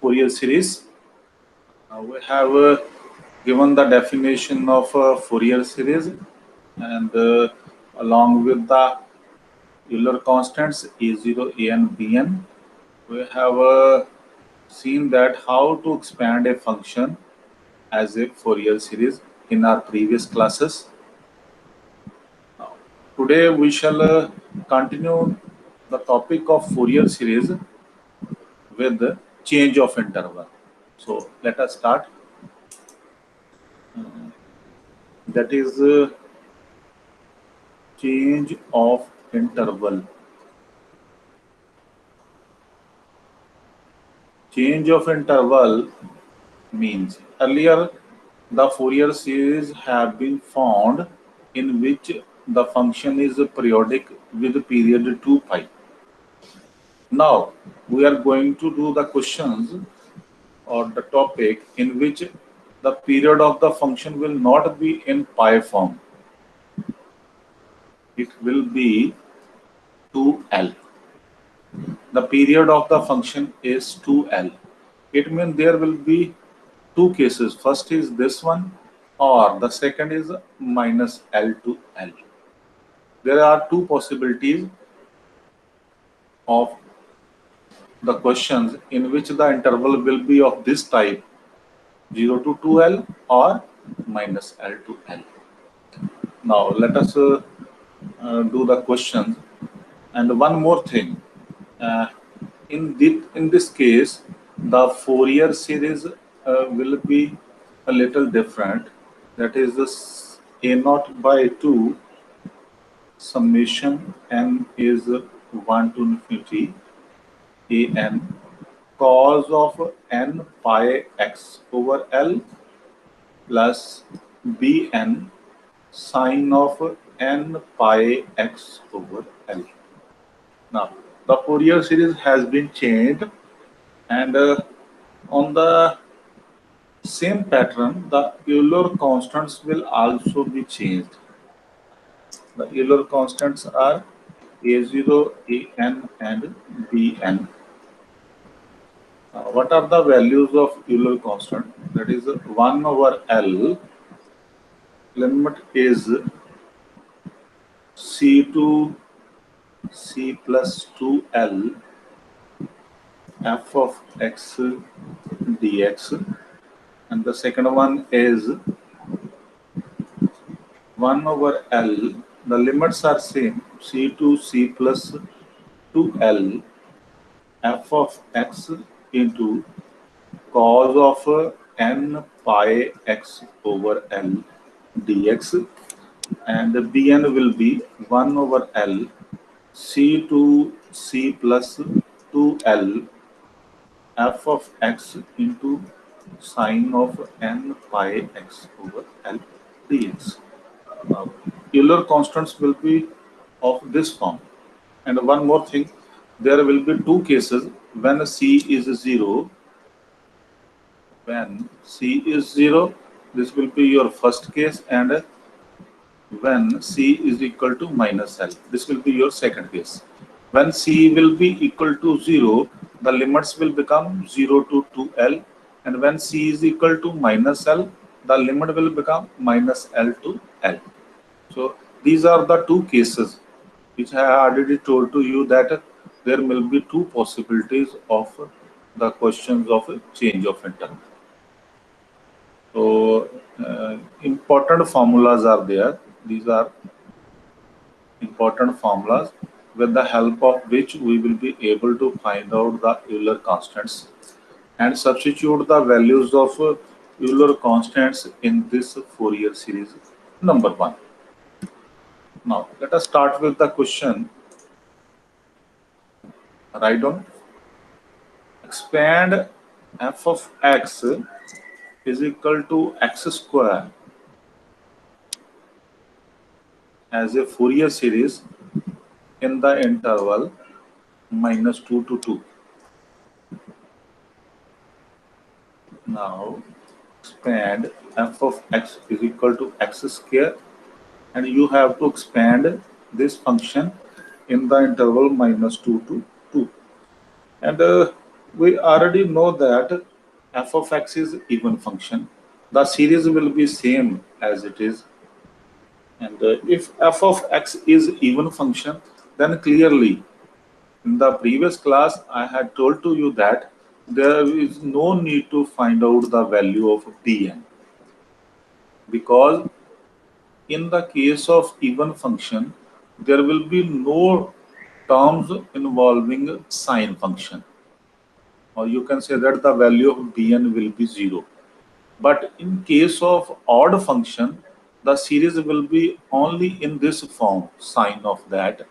Fourier series. We have given the definition of Fourier series, and along with the Euler constants A0, An, Bn, we have seen that how to expand a function as a Fourier series in our previous classes. Now, today we shall continue the topic of Fourier series with change of interval. So let us start. That is change of interval. Change of interval means earlier the Fourier series have been found in which the function is periodic with period 2 pi. Now we are going to do the questions or the topic in which the period of the function will not be in pi form. It will be 2L. The period of the function is 2L. It means there will be two cases. First is this one, or the second is minus L to L. There are two possibilities of the questions in which the interval will be of this type, 0 to 2L or minus L to L. Now let us do the questions. And one more thing, uh, in this case, the Fourier series will be a little different. That is this a naught by 2 summation n is 1 to infinity a n cos of n pi x over L plus b n sine of n pi x over L. Now, the Fourier series has been changed, and on the same pattern, the Euler constants will also be changed. The Euler constants are A0, An, and Bn. What are the values of Euler constant? That is 1 over L, limit is C to C plus 2L f of x dx, and the second one is 1 over L, the limits are same, C to C plus 2L f of x into cos of n pi x over L dx, and Bn will be 1 over L C to C plus 2L f of x into sine of n pi x over L dx. Now, Euler constants will be of this form. And one more thing, there will be two cases when C is 0. When C is 0, this will be your first case, and when C is equal to minus L, this will be your second case. When C will be equal to 0, the limits will become 0 to 2L, and when C is equal to minus L, the limit will become minus L to L. So these are the two cases which I have already told to you that there will be two possibilities of the questions of change of interval. So important formulas are there. These are important formulas with the help of which we will be able to find out the Euler constants and substitute the values of Euler constants in this Fourier series number 1. Now let us start with the question. Write down. Expand f of x is equal to x square as a Fourier series in the interval minus 2 to 2. Now expand f of x is equal to x square, and you have to expand this function in the interval minus 2 to 2. And We already know that f of x is even function. The series will be same as it is. And if f of x is even function, then clearly in the previous class I had told to you that there is no need to find out the value of dn, because in the case of even function there will be no terms involving sine function, or you can say that the value of dn will be 0. But in case of odd function, the series will be only in this form, sine of that,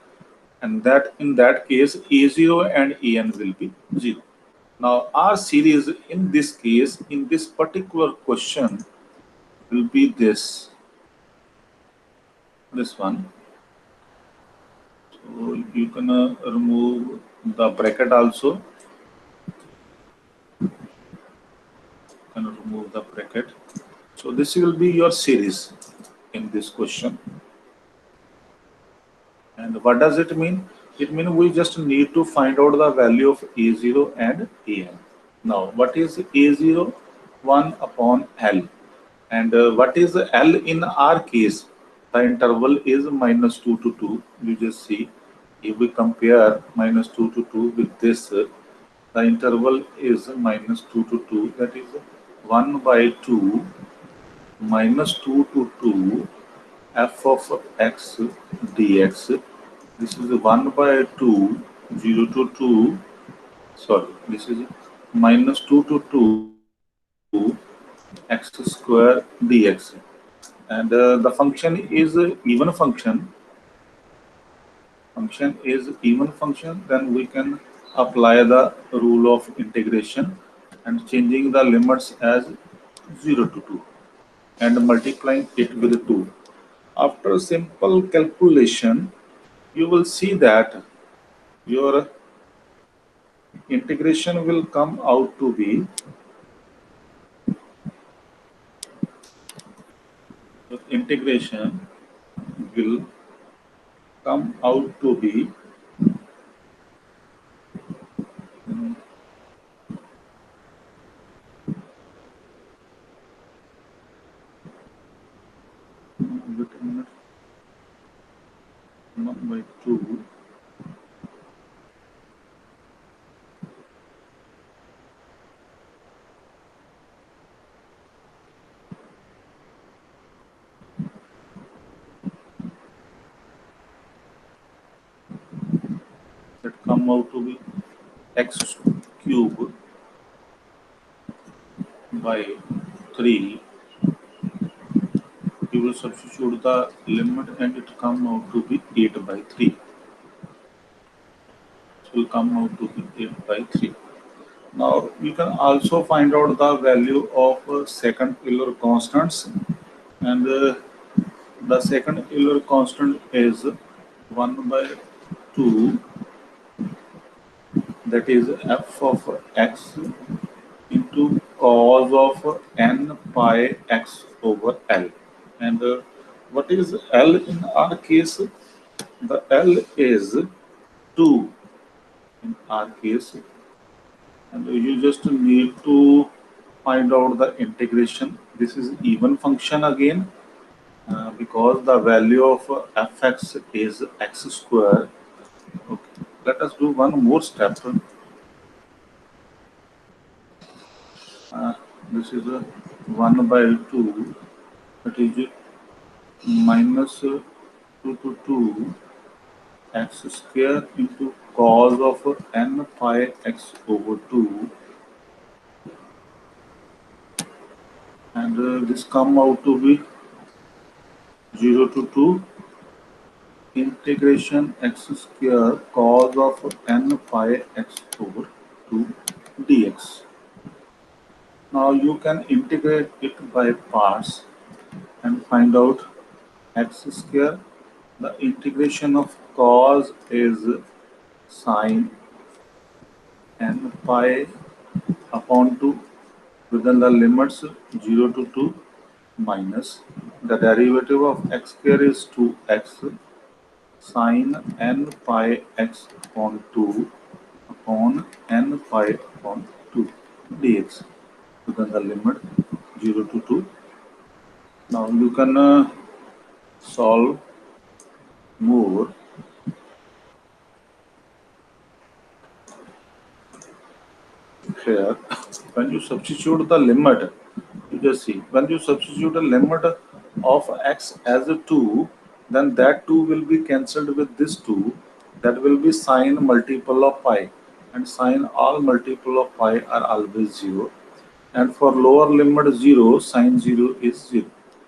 and that in that case a0 and an will be 0. Now our series in this case, in this particular question, will be this one. So you can remove the bracket also. You can remove the bracket. So this will be your series in this question. And what does it mean? It means we just need to find out the value of a0 and an. Now, what is a0? 1 upon L. And what is L in our case? The interval is -2 to 2. You just see, if we compare -2 to 2 with this, the interval is -2 to 2. That is 1 by 2 -2 to 2 f of x dx. This is 1 by 2, 0 to 2, sorry, this is -2 to 2 x square dx. And the function is even function, then we can apply the rule of integration and changing the limits as 0 to 2 and multiplying it with 2. After simple calculation, you will see that your integration will come out to be integration will come out to be wait a minute, 1 by 2 that come out to be x cube by 3. You will substitute the limit and it come out to be 8 by 3. It will come out to be 8 by 3. Now you can also find out the value of second Euler constants, and the second Euler constant is 1 by 2, that is f of x into cos of n pi x over L. And what is L in our case? The L is 2 in our case, and you just need to find out the integration. This is even function again, because the value of fx is x square. Okay. Let us do one more step. This is a 1 by 2, that is minus 2 to 2 x square into cos of n pi x over 2, and this come out to be 0 to 2 integration x square cos of n pi x over 2 dx. Now you can integrate it by parts and find out x square. The integration of cos is sine n pi upon 2 within the limits 0 to 2 minus the derivative of x square is 2x sine n pi x upon 2 upon n pi upon 2 dx. So then the limit 0 to 2. Now you can solve more. Here, when you substitute the limit, you just see, when you substitute a limit of x as a 2, then that 2 will be cancelled with this 2. That will be sine multiple of pi. And sine all multiple of pi are always 0. And for lower limit 0, sine 0 is 0.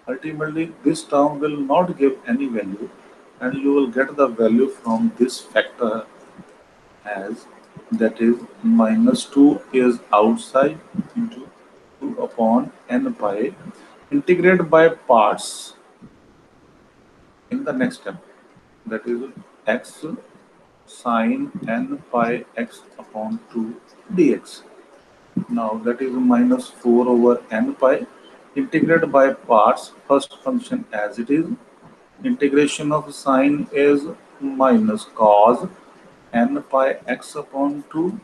Ultimately, this term will not give any value, and you will get the value from this factor as, that is, minus 2 is outside into 2 upon n pi, integrate by parts in the next step, that is x sine n pi x upon 2 dx. Now that is minus 4 over n pi, integrate by parts, first function as it is, integration of sine is minus cos n pi x upon 2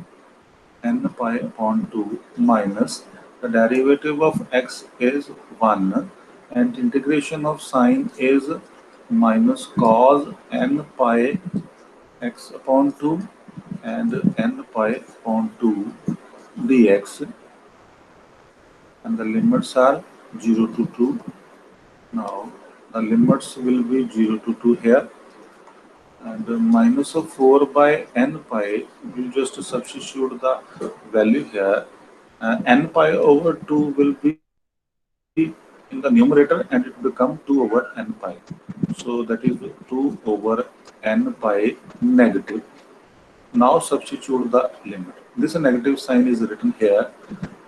n pi upon 2 minus the derivative of x is 1 and integration of sine is minus cos n pi x upon 2 and n pi upon 2 dx, and the limits are 0 to 2. Now the limits will be 0 to 2 here, and minus of 4 by n pi, you just substitute the value here. N pi over 2 will be in the numerator and it become 2 over n pi. So that is 2 over n pi negative. Now substitute the limit. This negative sign is written here.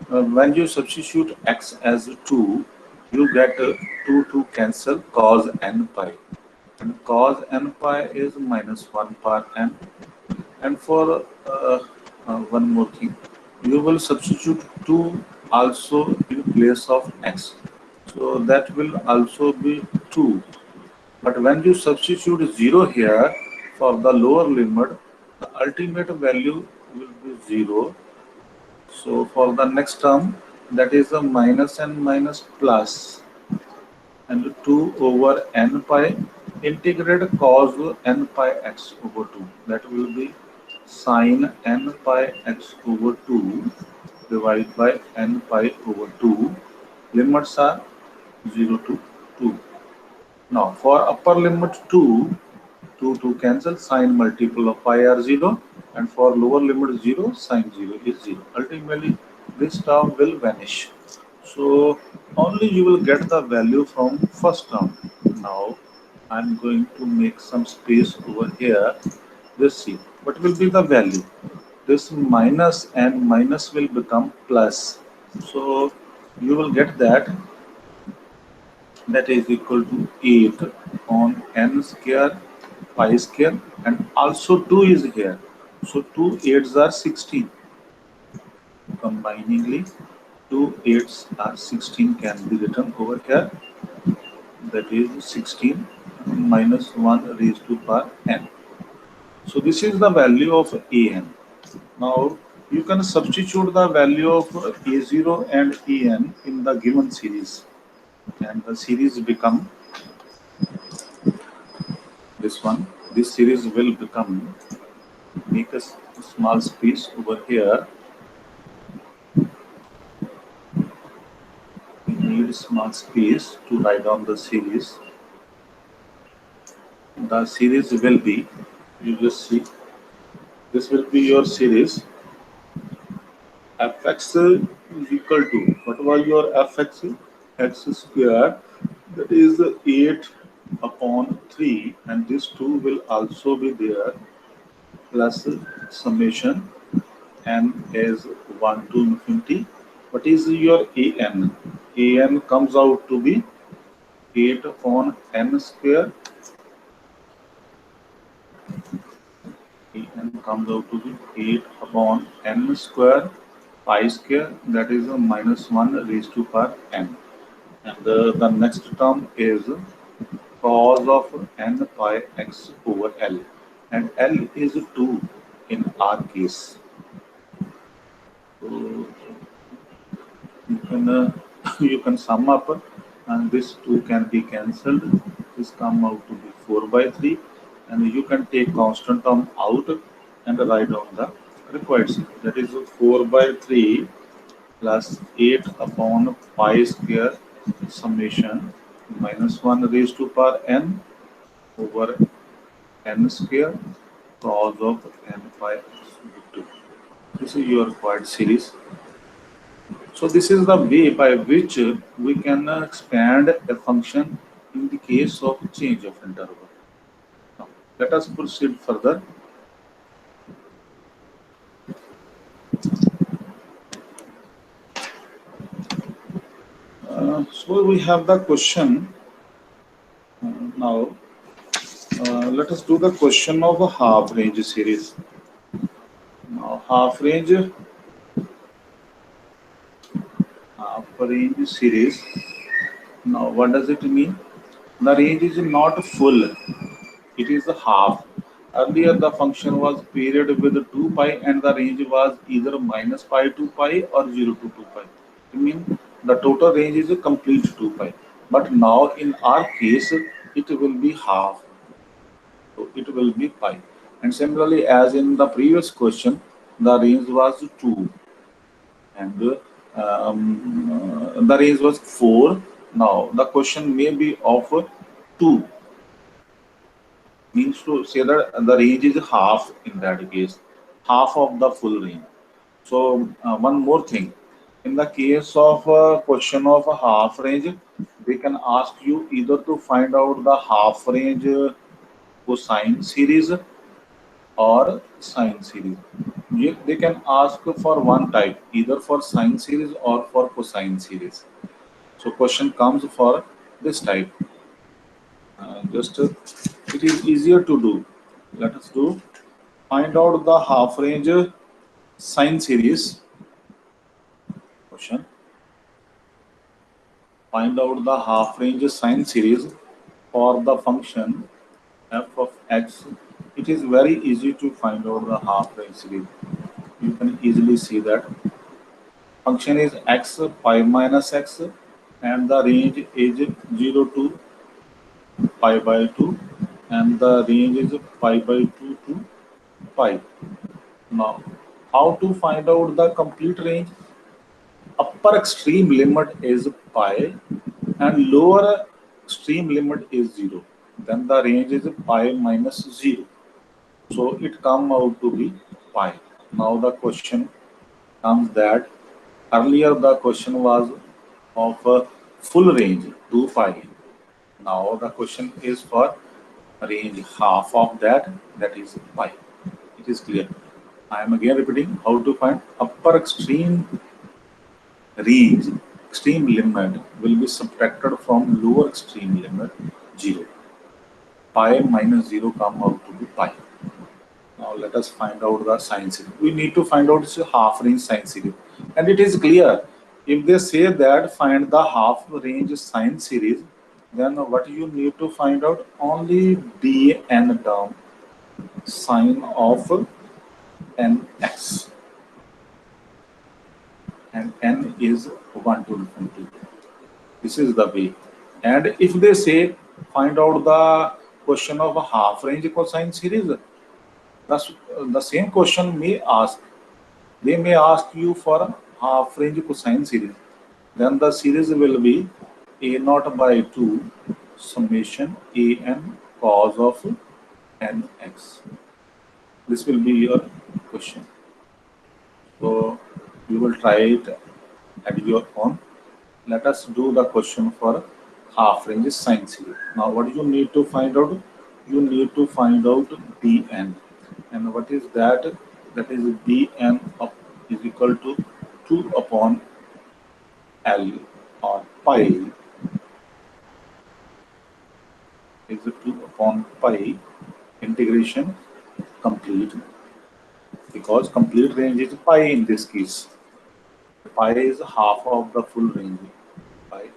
When you substitute x as 2, you get 2 to cancel cos n pi. And cos n pi is minus 1 per n. And for one more thing, you will substitute 2 also in place of x. So that will also be 2. But when you substitute 0 here for the lower limit, the ultimate value will be 0. So for the next term, that is a minus and minus plus, and 2 over n pi, integrate cos n pi x over 2. That will be sine n pi x over 2 divided by n pi over 2. Limits are 0 to 2. Now for upper limit 2, 2 cancel, sine multiple of pi are 0, and for lower limit 0, sine 0 is 0. Ultimately, this term will vanish. So only you will get the value from first term. Now I'm going to make some space over here. Let's see what will be the value. This minus and minus will become plus. So you will get that is equal to 8 on n square pi square, and also 2 is here. So 2 8s are 16. Combiningly, 2 8s are 16 can be written over here. That is 16 minus 1 raised to power n. So this is the value of an. Now you can substitute the value of a0 and an in the given series, and the series become this one. This series will become, make a small space over here. We need small space to write down the series. The series will be, you just see, this will be your series. Fx is equal to, what was your fx? X square, that is 8 upon 3, and this 2 will also be there, plus summation n is 1 to infinity. What is your an? An comes out to be 8 upon n square. An comes out to be 8 upon n square pi square, that is a minus 1 raised to power n. And the next term is cos of n pi x over L. And L is 2 in our case. you can you can sum up, and this 2 can be cancelled. This come out to be 4 by 3, and you can take constant term out and write down the required C. That is 4 by 3 plus 8 upon pi square summation minus 1 raised to power n over n square cos of n pi root 2. This is your required series. So this is the way by which we can expand a function in the case of change of interval. Now, let us proceed further. So we have the question now. Let us do the question of a half range series. Now half range series. Now what does it mean? The range is not full, it is half. Earlier the function was period with 2 pi and the range was either minus pi to pi or 0 to 2 pi. I mean the total range is a complete 2 pi. But now in our case it will be half. So it will be pi. And similarly as in the previous question, the range was 2 and the range was 4. Now the question may be of 2, means to say that the range is half in that case, half of the full range. So one more thing, in the case of a question of a half range, they can ask you either to find out the half range cosine series or sine series. They can ask for one type, either for sine series or for cosine series. So question comes for this type. It is easier to do. Let us do. Find out the half range sine series. Question. Find out the half range sine series for the function f of x. It is very easy to find out the half range series. You can easily see that function is x pi minus x and the range is 0 to pi by 2 and the range is pi by 2 to pi. Now, how to find out the complete range? Upper extreme limit is pi and lower extreme limit is 0. Then the range is pi minus 0. So it comes out to be pi. Now the question comes that earlier the question was of a full range 2 pi. Now the question is for range half of that, that is pi. It is clear. I am again repeating how to find upper extreme range. Extreme limit will be subtracted from lower extreme limit 0. Pi minus 0 come out to be pi. Now let us find out the sine series. We need to find out this half range sine series. And it is clear, if they say that find the half range sine series, then what you need to find out? Only dn term, sine of nx. And n is 1 to infinity. This is the way. And if they say find out the question of a half range cosine series, the same question may ask. They may ask you for a half range cosine series. Then the series will be a naught by 2 summation an cos of nx. This will be your question. So you will try it at your own. Let us do the question for half range sine series. Now what you need to find out? You need to find out dn. And what is that? That is dn is equal to 2 upon L or pi is 2 upon pi integration complete, because complete range is pi in this case. Pi is half of the full range, pi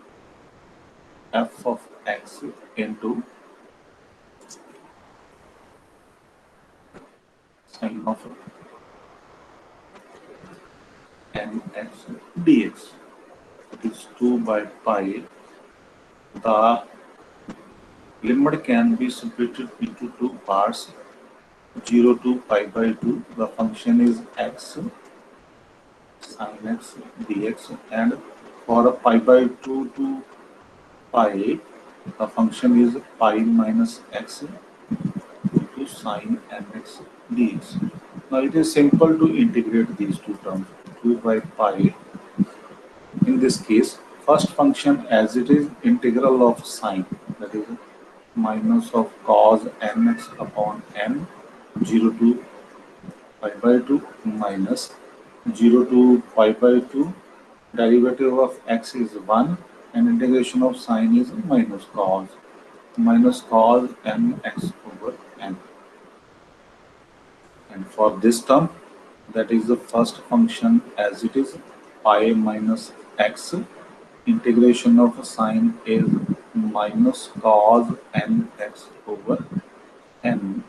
f of x into sine of nx dx. It is 2 by pi. The limit can be split into two parts, 0 to pi by 2. The function is x sin x dx, and for a pi by 2 to pi, the function is pi minus x to sin nx dx. Now it is simple to integrate these two terms. 2 by pi, in this case, first function as it is integral of sine, that is minus of cos nx upon n, 0 to pi by 2 minus 0 to pi by 2, derivative of x is 1, and integration of sine is minus cos nx over n. And for this term, that is the first function as it is pi minus x, integration of sine is minus cos nx over n,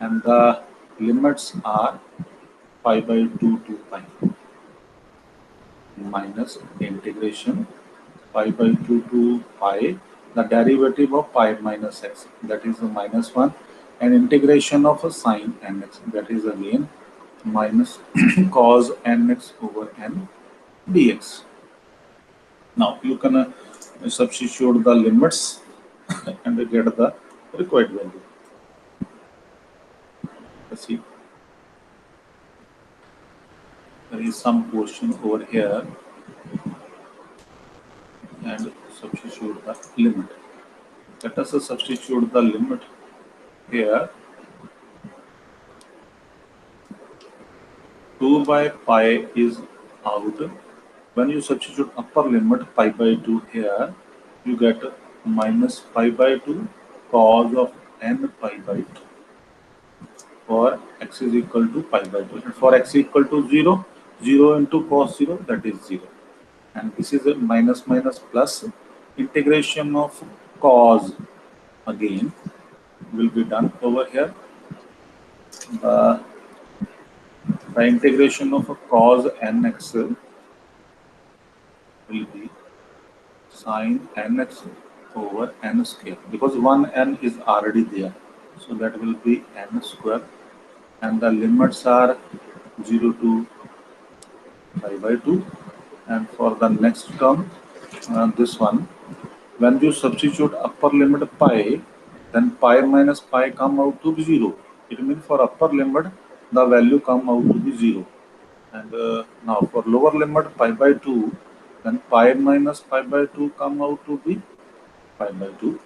and the limits are pi by 2 to pi minus integration pi by 2 to pi, the derivative of pi minus x, that is a minus 1, and integration of a sine nx, that is again minus cos nx over n dx. Now you can substitute the limits and get the required value. Let's see. There is some question over here, and substitute the limit. Let us substitute the limit here. 2 by pi is out. When you substitute upper limit pi by 2 here, you get minus pi by 2 cos of n pi by 2 for x is equal to pi by 2. And for x equal to 0, 0 into cos 0, that is 0. And this is a minus minus plus, integration of cos again will be done over here. The integration of cos nx will be sin nx over n square, because one n is already there, so that will be n square, and the limits are 0 to pi by 2. And for the next term, this one, when you substitute upper limit pi, then pi minus pi come out to be 0. It means for upper limit the value come out to be 0. And now for lower limit pi by 2, then pi minus pi by 2 come out to be pi by 2.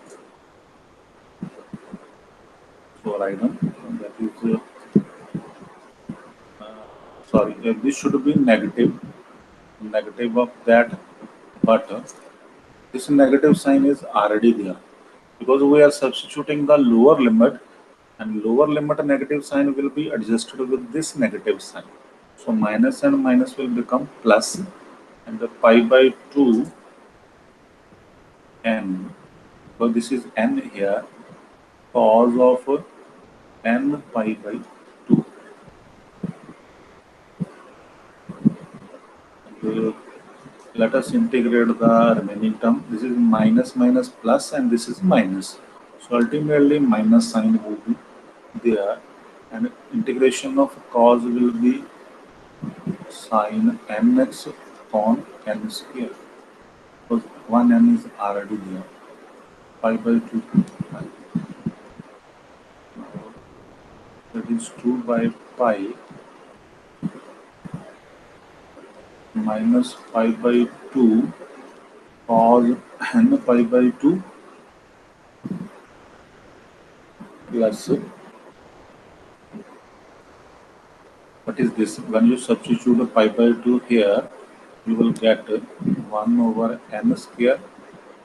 So write down, that is sorry, this should be negative of that, but this negative sign is already there because we are substituting the lower limit, and lower limit negative sign will be adjusted with this negative sign. So minus and minus will become plus, and the pi by 2 n, so this is n here, cos of n pi by 2. And, let us integrate the remaining term. This is minus minus plus, and this is minus. So ultimately minus sign will be there, and integration of cos will be sin nx upon n square, because one n is already there, pi by 2 pi. Now that is 2 by pi minus pi by 2 cos n pi by 2 plus, what is this? When you substitute pi by 2 here, you will get 1 over n square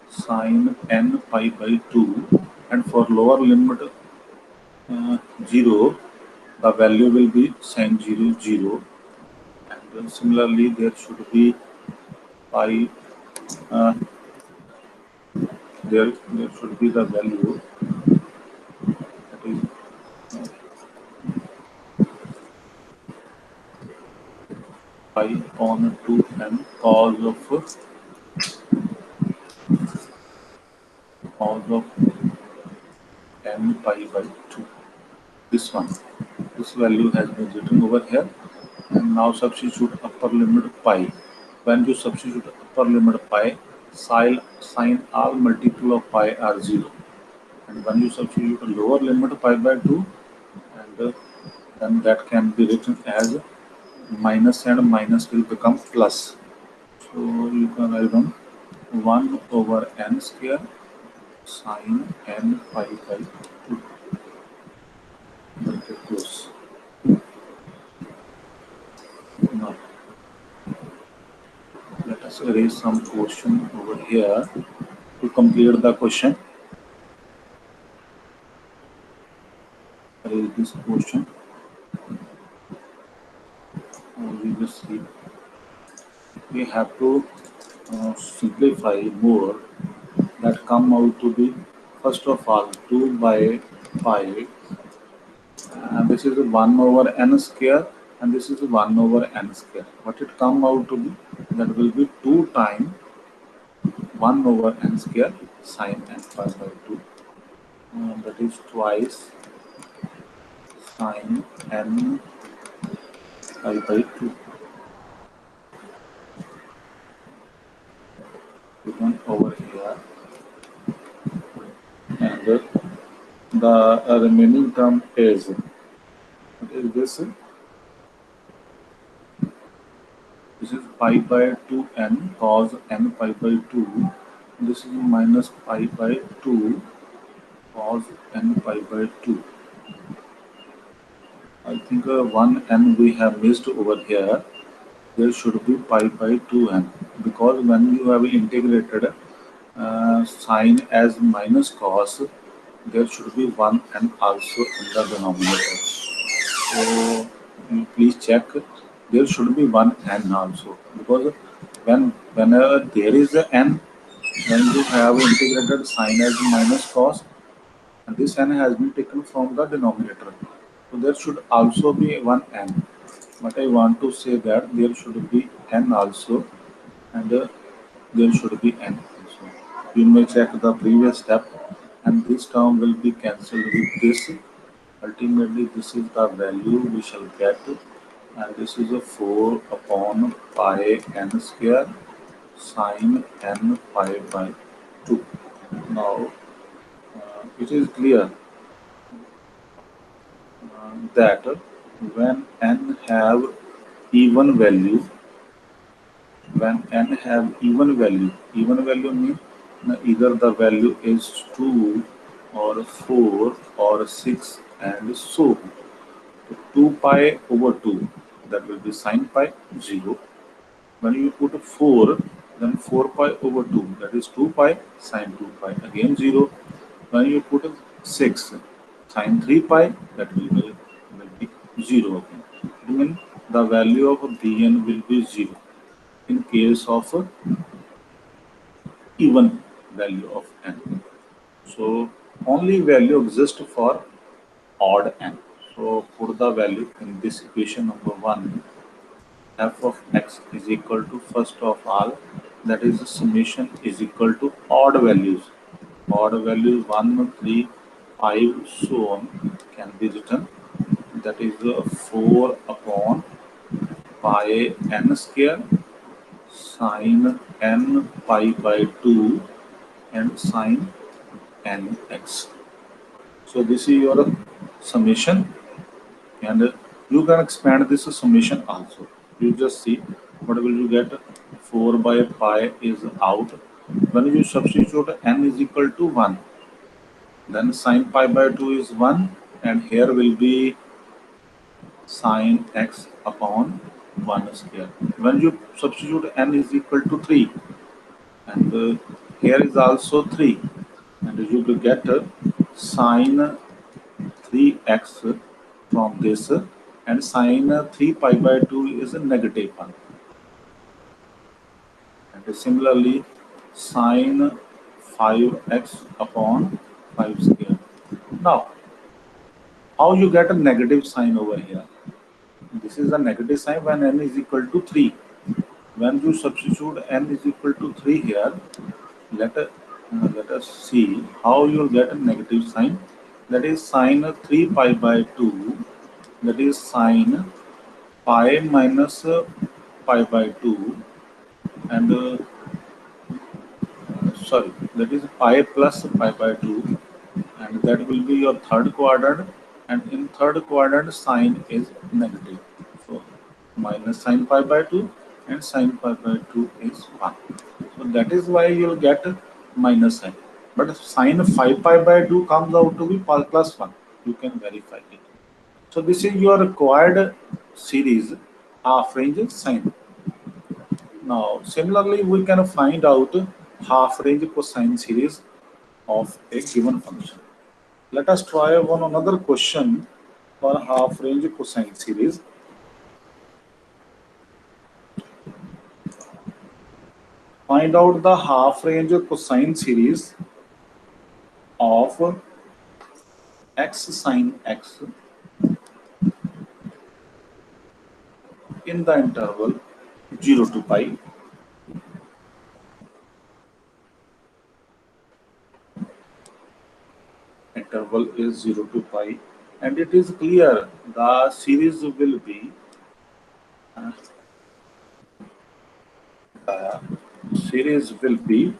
sin n pi by 2, and for lower limit 0, the value will be sin 0 0, and then similarly there should be pi, there should be the value, that is pi upon 2n cos of n pi by 2. This one, this value has been written over here, and now substitute upper limit pi. When you substitute upper limit pi, sine all multiple of pi are 0, and when you substitute a lower limit pi by 2, and then that can be written as minus, and minus will become plus. So you can write down 1 over n square sine n pi by 2. Bracket close. Now let us erase some question over here to complete the question. Erase this question. We will see. We have to simplify more. That come out to be, first of all, 2 by pi, and this is 1 over n square, and this is 1 over n square. What it come out to be? That will be 2 times 1 over n square sine n pi by 2. That is twice sine n pi by 2. Given over here, and the remaining term is, what is this? This is pi by 2n cos n pi by 2. This is minus pi by 2 cos n pi by 2. I think one n we have missed over here. There should be pi by 2n, because when you have integrated sine as minus cos, there should be 1 n also in the denominator. So you please check, there should be 1 n also, because whenever there is a n, when you have integrated sine as minus cos, and this n has been taken from the denominator, so there should also be 1 n. But I want to say that there should be n also, and there should be n also. You may check the previous step, and this term will be cancelled with this. Ultimately, this is the value we shall get, and this is a 4 upon pi n square sine n pi by 2. Now, it is clear that when n have even value, even value means either the value is 2 or 4 or 6 and so on. 2 pi over 2, that will be sine pi 0. When you put 4, then 4 pi over 2, that is 2 pi sine 2 pi, again 0. When you put 6 sine 3 pi, that will be 0 again. It means the value of Bn will be 0 in case of even value of n. So only value exists for odd n. So put the value in this equation number 1. F of x is equal to, first of all, that is the summation is equal to odd values. Odd values 1, 3, 5, so on can be written. That is 4 upon pi n square sine n pi by 2 and sine nx. So this is your summation, and you can expand this summation also. You just see what will you get. 4 by pi is out. When you substitute n is equal to 1, then sine pi by 2 is 1, and here will be sine x upon 1 square. When you substitute n is equal to 3, and here is also 3, and you will get sine 3x from this, and sine 3 pi by 2 is a negative 1. And similarly, sine 5x upon 5 square. Now, how you get a negative sign over here? This is a negative sign when n is equal to 3. When you substitute n is equal to 3 here, let us see how you'll get a negative sign. That is sine 3 pi by 2. That is sine pi minus pi by 2, and sorry, that is pi plus pi by 2, and that will be your third quadrant, and in third quadrant sine is negative. So minus sine pi by 2 and sine pi by 2 is 1. So that is why you'll get minus sign. But sine 5 pi by 2 comes out to be plus 1. You can verify it. So this is your required series half range sine. Now similarly we can find out half range cosine series of a given function. Let us try one another question for half range cosine series. Find out the half range cosine series of x sine x in the interval 0 to pi. Interval is 0 to pi, and it is clear the series will be uh, series will be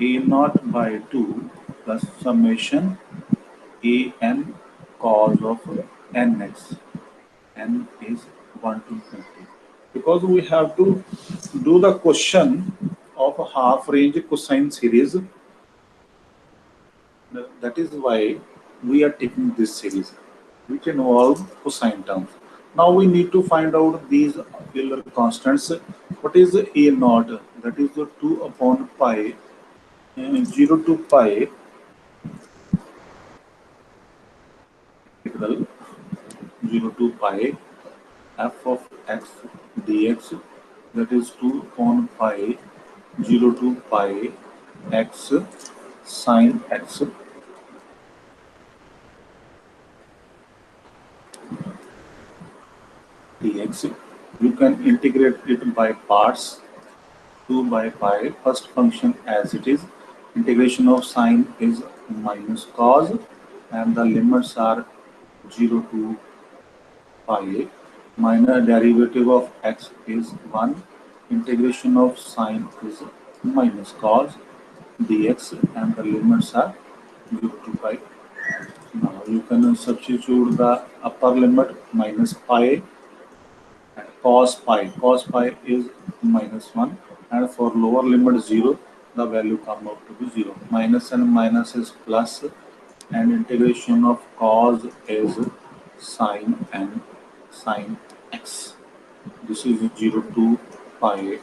a naught by 2 plus summation a n cos of nx. N is 1 to 20. Because we have to do the question of a half range cosine series, that is why we are taking this series, which involve cosine terms. Now we need to find out these Euler constants. What is a naught? That is the 2 upon pi 0 to pi integral 0 to pi f of x dx, that is 2 upon pi 0 to pi x sine x dx. You can integrate it by parts. 2 by pi, first function as it is. Integration of sine is minus cos, and the limits are 0 to pi. Minor derivative of x is 1. Integration of sine is minus cos dx, and the limits are 0 to pi. Now you can substitute the upper limit minus pi and cos pi. Cos pi is minus 1, and for lower limit 0, the value come out to be 0. Minus and minus is plus, and integration of cos is sine and sine x. This is 0 to pi,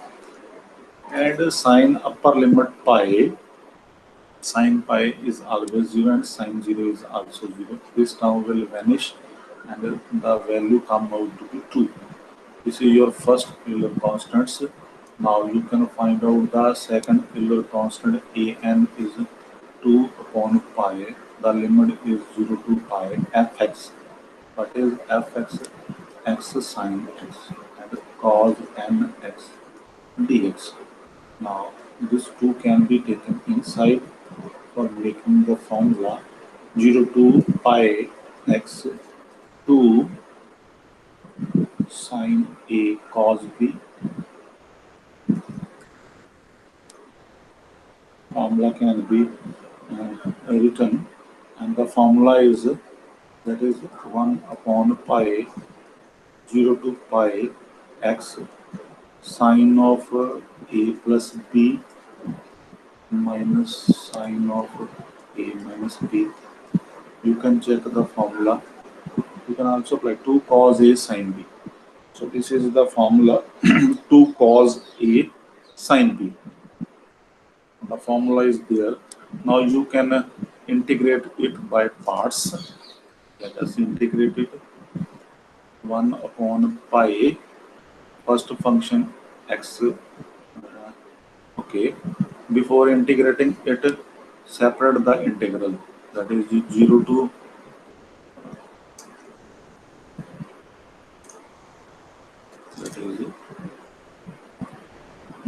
and sine upper limit pi. Sine pi is always 0 and sine 0 is also 0. This term will vanish, and the value come out to be 2. This is your first Euler constants. Now you can find out the second Euler constant. An is 2 upon pi. The limit is 0 to pi fx. What is fx? X sine x and cos nx dx. Now this 2 can be taken inside for making the formula 0 to pi x 2 sine A cos B. Formula can be written, and the formula is that is 1 upon pi 0 to pi x sine of A plus B minus sine of A minus B. You can check the formula. You can also apply 2 cos A sine B. So this is the formula 2 cos A sine B. The formula is there. Now you can integrate it by parts. Let us integrate it. 1 upon pi, first function x. Okay. Before integrating it, separate the integral. That is 0 to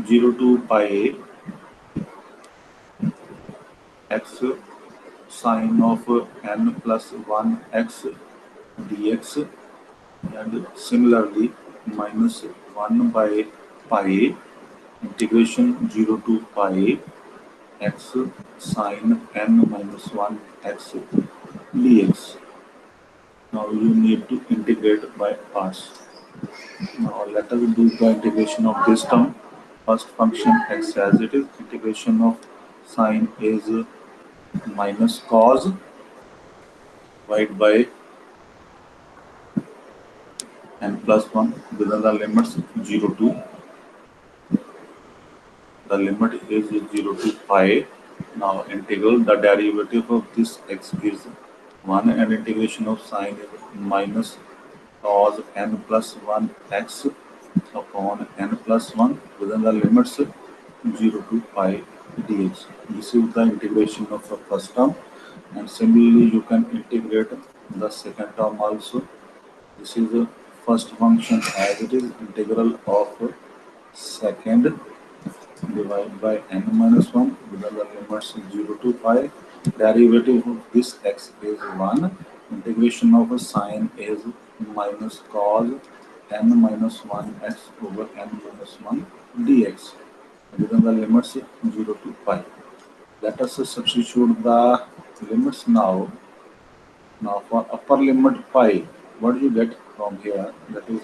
0 to pi x sine of n plus 1 x dx, and similarly minus 1 by pi integration 0 to pi x sine n minus 1 x dx. Now you need to integrate by parts. Now let us do the integration of this term. First function x as it is, integration of sine is minus cos divided by n plus 1 within the limits 0 to, the limit is 0 to pi. Now integral the derivative of this x is 1, and integration of sine is minus cos n plus 1 x upon n plus 1 within the limits 0 to pi dx. This is the integration of the first term, and similarly you can integrate the second term also. This is the first function as it is, integral of second divided by n minus 1 within the limits 0 to pi. Derivative of this x is 1. Integration of a sine is minus cos n minus 1 x over n minus 1 dx within the limits 0 to pi. Let us substitute the limits now. Now for upper limit pi, what do you get from here? That is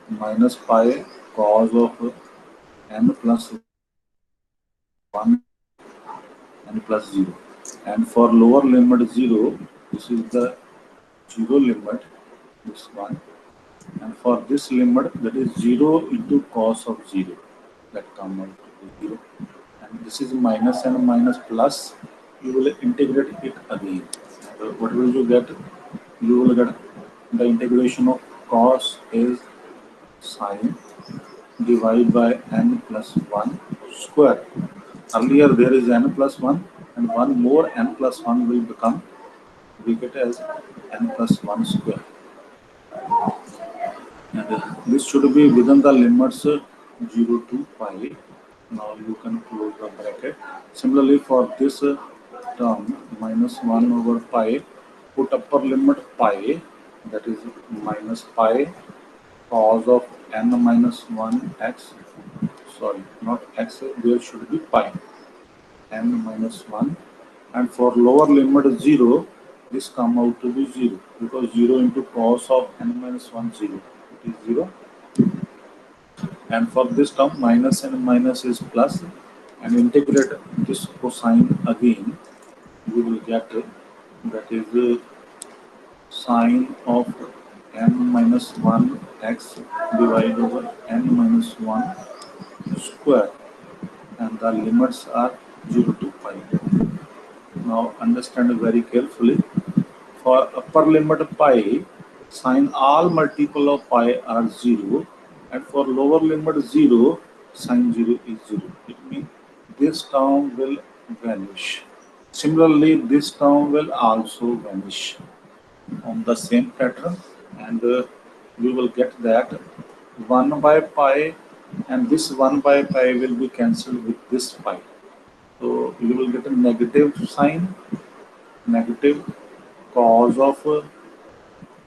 minus pi cos of n plus 1 n plus 0. And for lower limit 0, this is the 0 limit, this one. And for this limit, that is 0 into cos of 0, that come out to 0. And this is minus and minus plus. You will integrate it again. And what will you get? You will get the integration of cos is sine divided by n plus 1 square. Earlier there is n plus 1, and one more n plus 1 will become, we get as n plus 1 square. And this should be within the limits 0 to pi. Now you can close the bracket. Similarly for this term minus 1 over pi, put upper limit pi, that is minus pi cos of n minus 1 x, sorry, not x, there should be pi, n minus 1. And for lower limit 0, this come out to be 0, because 0 into cos of n minus 1, 0, it is 0. And for this term minus and minus is plus, and integrate this cosine again, we will get that is sine of n minus 1 x divided over n minus 1 square, and the limits are 0 to pi. Now understand very carefully. For upper limit pi, sine all multiple of pi are 0, and for lower limit 0, sine 0 is 0. It means this term will vanish. Similarly, this term will also vanish on the same pattern, and we will get that 1 by pi, and this 1 by pi will be cancelled with this pi. So you will get a negative sign, negative cos of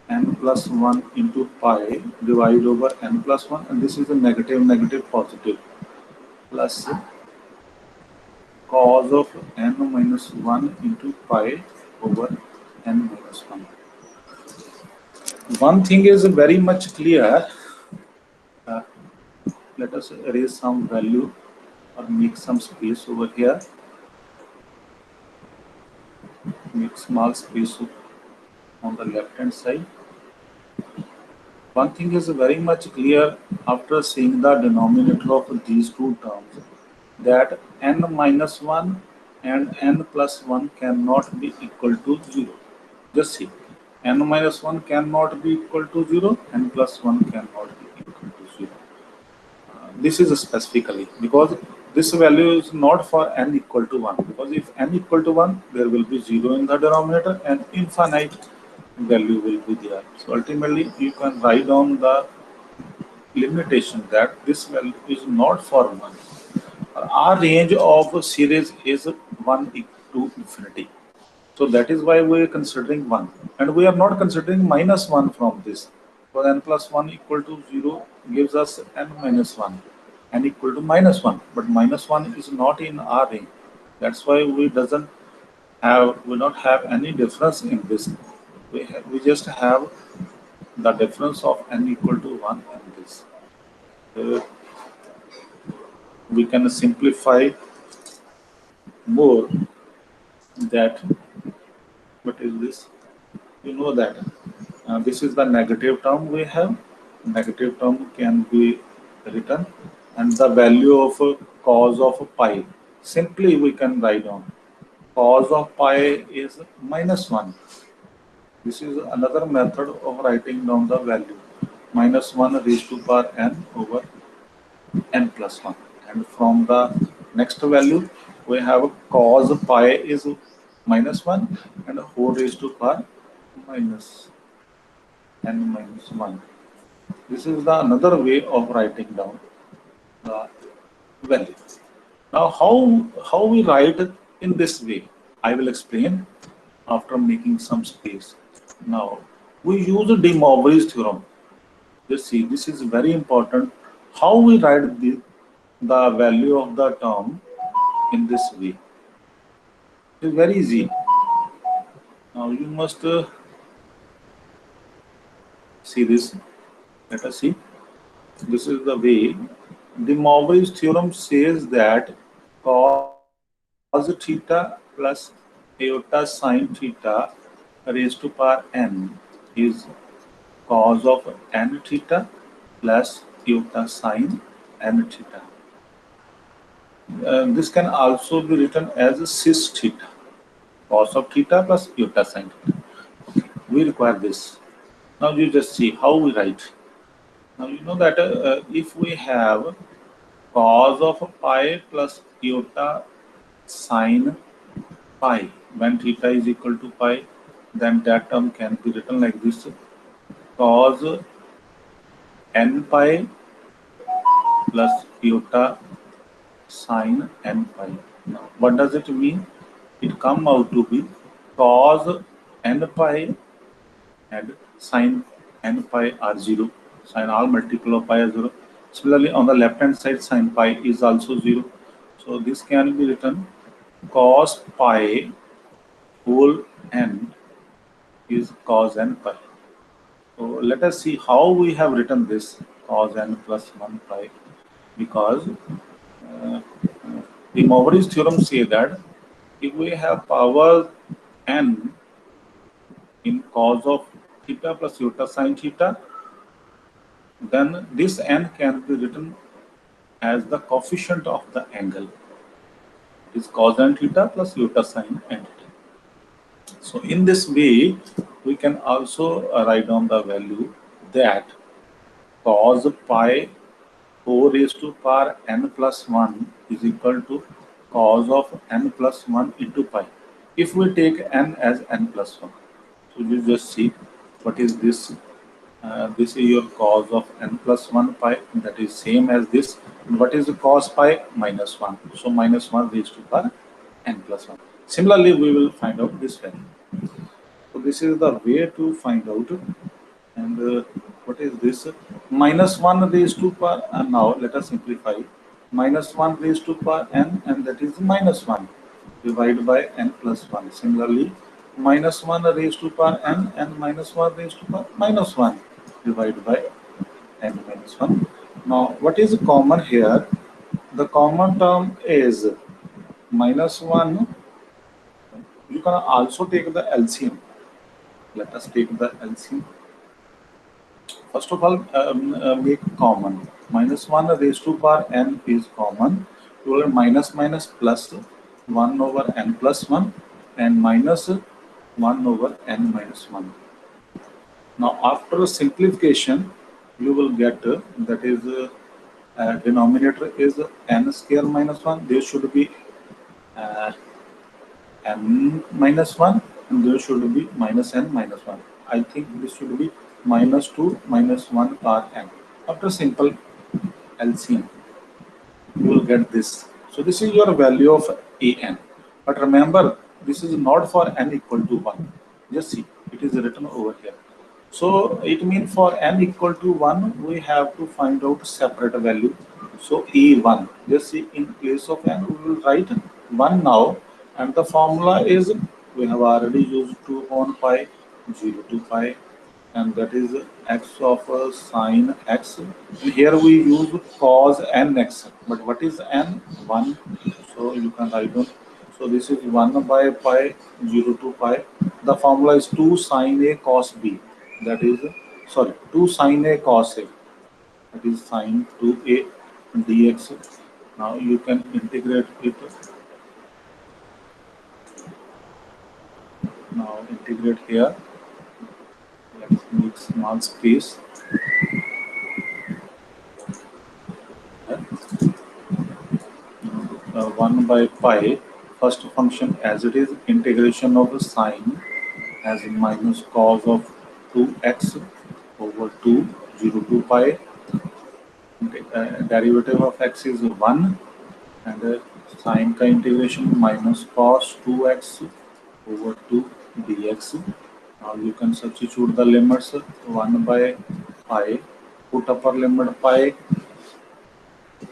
n plus 1 into pi divided over n plus 1, and this is a negative, negative, positive, plus cos of n minus 1 into pi over n minus 1. One thing is very much clear. Let us erase some value or make some space over here. Make small space on the left hand side. One thing is very much clear after seeing the denominator of these two terms, that n minus 1 and n plus 1 cannot be equal to 0. Just see, n minus 1 cannot be equal to 0, n plus 1 cannot be equal to 0. This is specifically because this value is not for n equal to 1, because if n equal to 1, there will be 0 in the denominator and infinite value will be there. So ultimately you can write down the limitation that this value is not for 1. Our range of series is 1 to infinity. So that is why we are considering 1. And we are not considering minus 1 from this. So n plus 1 equal to 0 gives us n minus 1. N equal to minus 1. But minus 1 is not in our range. That's why we not have any difference in this. We just have the difference of n equal to 1 in this. We can simplify more that. What is this? You know that this is the negative term we have. Negative term can be written, and the value of cos of pi. Simply we can write down cos of pi is minus 1. This is another method of writing down the value. Minus 1 raised to power n over n plus 1. And from the next value, we have cos pi is minus 1 and 4 raised to power minus n minus 1. This is the another way of writing down the value. Now, how we write in this way, I will explain after making some space. Now, we use De Moivre's theorem. You see, this is very important. How we write the value of the term in this way. It is very easy. Now, you must see this. Let us see. This is the way. De Moivre's theorem says that cos theta plus iota sine theta raised to power n is cos of n theta plus iota sine n theta. This can also be written as cis theta, cos of theta plus iota sine theta. Okay, we require this. Now you just see how we write. Now you know that if we have cos of pi plus iota sine pi when theta is equal to pi, then that term can be written like this: cos n pi plus iota sine n pi. Now, what does it mean? It come out to be cos n pi and sine n pi are 0. Sine all multiple of pi are 0. Similarly, on the left hand side, sine pi is also 0. So this can be written cos pi whole n is cos n pi. So let us see how we have written this cos n plus 1 pi, because De Moivre's theorem says that if we have power n in cos of theta plus iota sine theta, then this n can be written as the coefficient of the angle. It is cos n theta plus iota sine n theta. So in this way, we can also write down the value that cos pi 4 raised to power n plus 1 is equal to cos of n plus 1 into pi. If we take n as n plus 1, so you just see what is this. This is your cos of n plus 1 pi, that is same as this. What is the cos pi? Minus 1. So minus 1 raised to power n plus 1. Similarly, we will find out this value. So this is the way to find out. And what is this? Minus 1 raised to power, and now let us simplify. Minus 1 raised to power n, and that is minus 1 divided by n plus 1. Similarly, minus 1 raised to power n and minus 1 raised to power minus 1 divided by n minus 1. Now, what is common here? The common term is minus 1. You can also take the LCM. Let us take the LCM. First of all, make common. Minus 1 raised to power n is common. You will minus minus plus 1 over n plus 1 and minus 1 over n minus 1. Now, after simplification, you will get that is denominator is n square minus 1. There should be n minus 1 and there should be minus n minus 1. I think this should be minus 2 minus 1 power n. After simple LCM, you will get this. So this is your value of an. But remember, this is not for n equal to 1. Just see, it is written over here. So it means for n equal to 1, we have to find out separate value. So E1, just see, in place of n, we will write 1 now. And the formula is, we have already used 2 upon pi, 0 to pi, and that is x of sine x. Here we use cos nx, but what is n? 1. So you can write down. So this is 1 by pi, 0 to pi. The formula is 2 sine a cos b. That is, sorry, 2 sine a cos a. That is sine 2a dx. Now you can integrate it. Now integrate here. Let's make small space. 1 by pi, first function as it is, integration of the sine as minus cos of 2x over 2, 0 to pi. Derivative of x is 1, and sine ka integration minus cos 2x over 2 dx. Now you can substitute the limits. 1 by pi, put upper limit pi,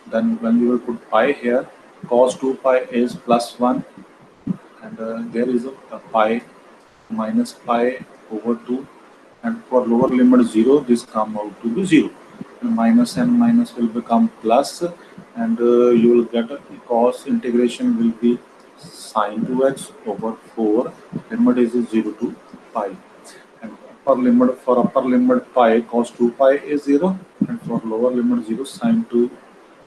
then when you will put pi here, cos 2 pi is plus 1, and there is a pi minus pi over 2, and for lower limit 0, this come out to be 0, and minus and minus will become plus, and you will get a cos integration will be sine 2x over 4, limit is 0 to pi, and upper limit pi cos 2 pi is 0, and for lower limit 0 sine 2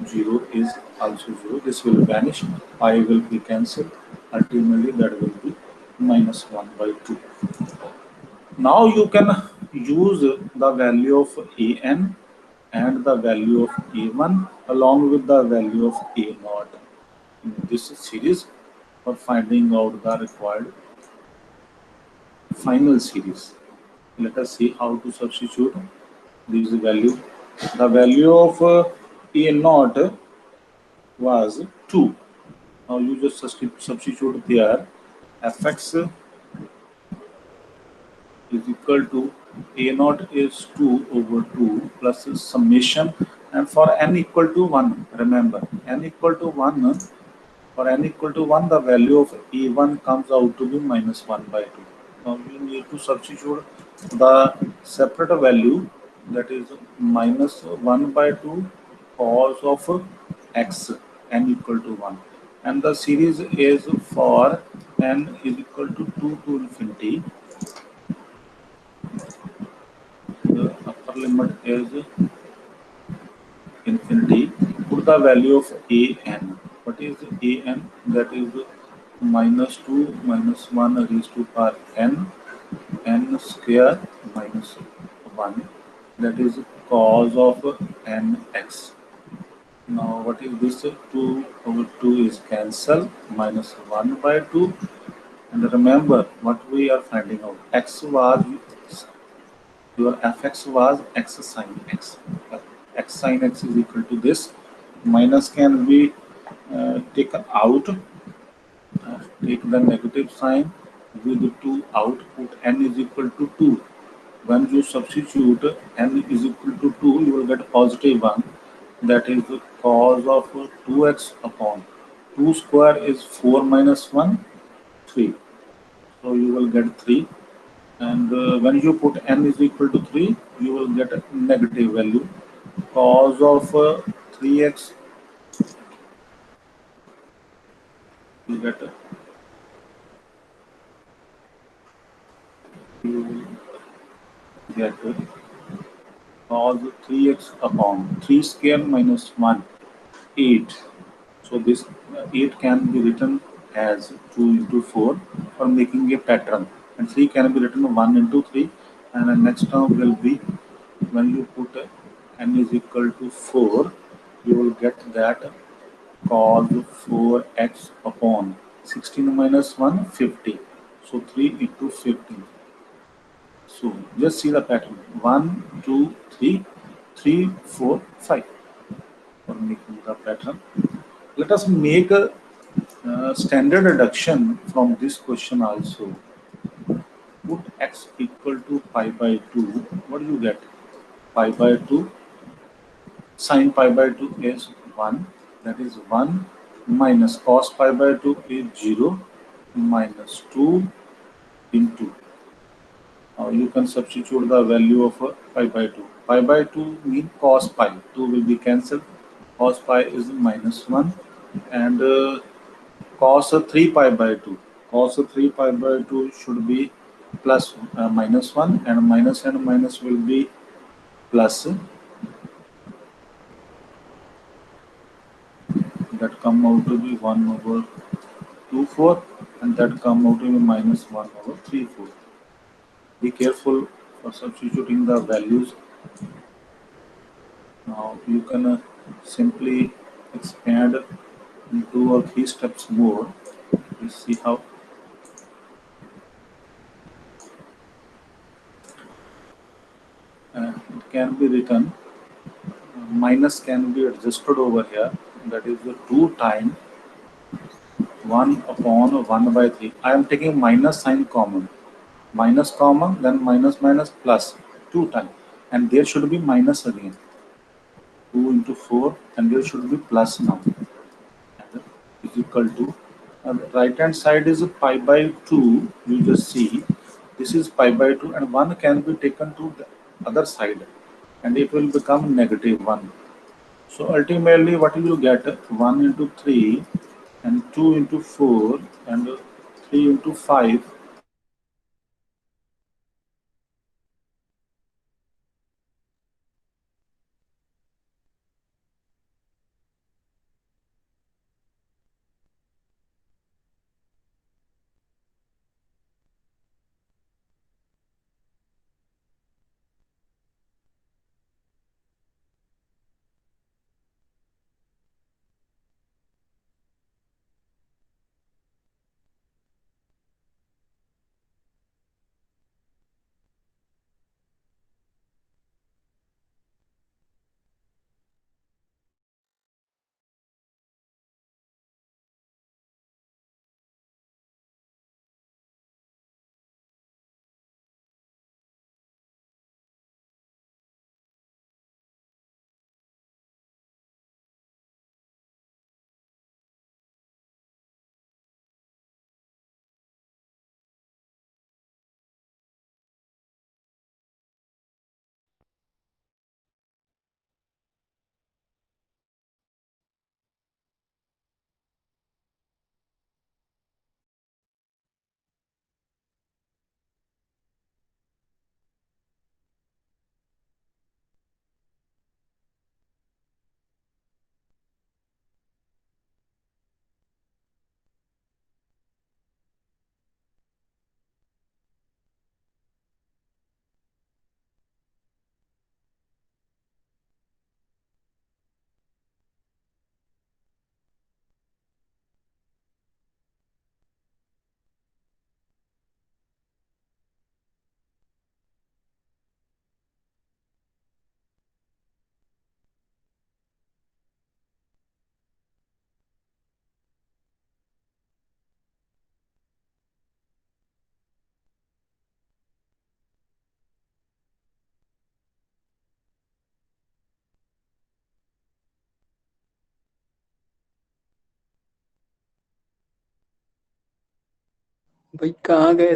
0 is also 0. This will vanish, pi will be cancelled, ultimately that will be minus 1 by 2. Now you can use the value of an and the value of a1 along with the value of a0 in this series for finding out the required final series. Let us see how to substitute this value. The value of a0 was 2. Now you just substitute there fx is equal to a naught is 2 over 2 plus summation, and for n equal to 1, remember n equal to 1, for n equal to 1 the value of a1 comes out to be minus 1 by 2. Now you need to substitute the separate value, that is minus 1 by 2 cos of x n equal to 1, and the series is for n is equal to 2 to infinity. The upper limit is infinity. Put the value of an. What is an? That is minus 2 minus 1 raised to power n square minus 1. That is cos of nx. Now what is this? 2 over 2 is cancel, minus 1 by 2. And remember what we are finding out. X was, your fx was x sine x. X sine x is equal to this. Minus can be taken out. Take the negative sign with 2 out. Put n is equal to 2. When you substitute n is equal to 2, you will get positive 1. That is the cos of 2x upon 2 square is 4 minus 1, 3. So you will get 3. And when you put n is equal to 3, you will get a negative value. Cos of 3x, you get you will get cos 3x upon 3 square minus 1, 8. So this 8 can be written as 2 into 4 for making a pattern, and 3 can be written 1 into 3, and the next term will be, when you put n is equal to 4, you will get that cos 4x upon 16 minus 1, 50. So 3 into 15. So just see the pattern, 1, 2, 3, 3, 4, 5 for making the pattern. Let us make a standard deduction from this question also. Put x equal to pi by 2. What do you get? Pi by 2 sin pi by 2 is 1. That is 1 minus cos pi by 2 is 0 minus 2 into. Now you can substitute the value of pi by 2. Pi by 2 means cos pi. 2 will be cancelled. Cos pi is minus 1 and cos 3 pi by 2. Cos 3 pi by 2 should be plus minus 1 and minus will be plus. That come out to be 1 over 2 4 and that come out to be minus 1 over 3 4. Be careful for substituting the values. Now you can simply expand in 2 or 3 steps more. We see how. It can be written, minus can be adjusted over here, that is the 2 times 1 upon 1 by 3. I am taking minus sign common. Minus common, then minus minus plus 2 times. And there should be minus again. 2 into 4 and there should be plus now. And is equal to, right hand side is pi by 2. You just see, this is pi by 2 and 1 can be taken to the other side and it will become negative 1. So ultimately what you will get, 1 into 3 and 2 into 4 and 3 into 5. भाई कहाँ गए?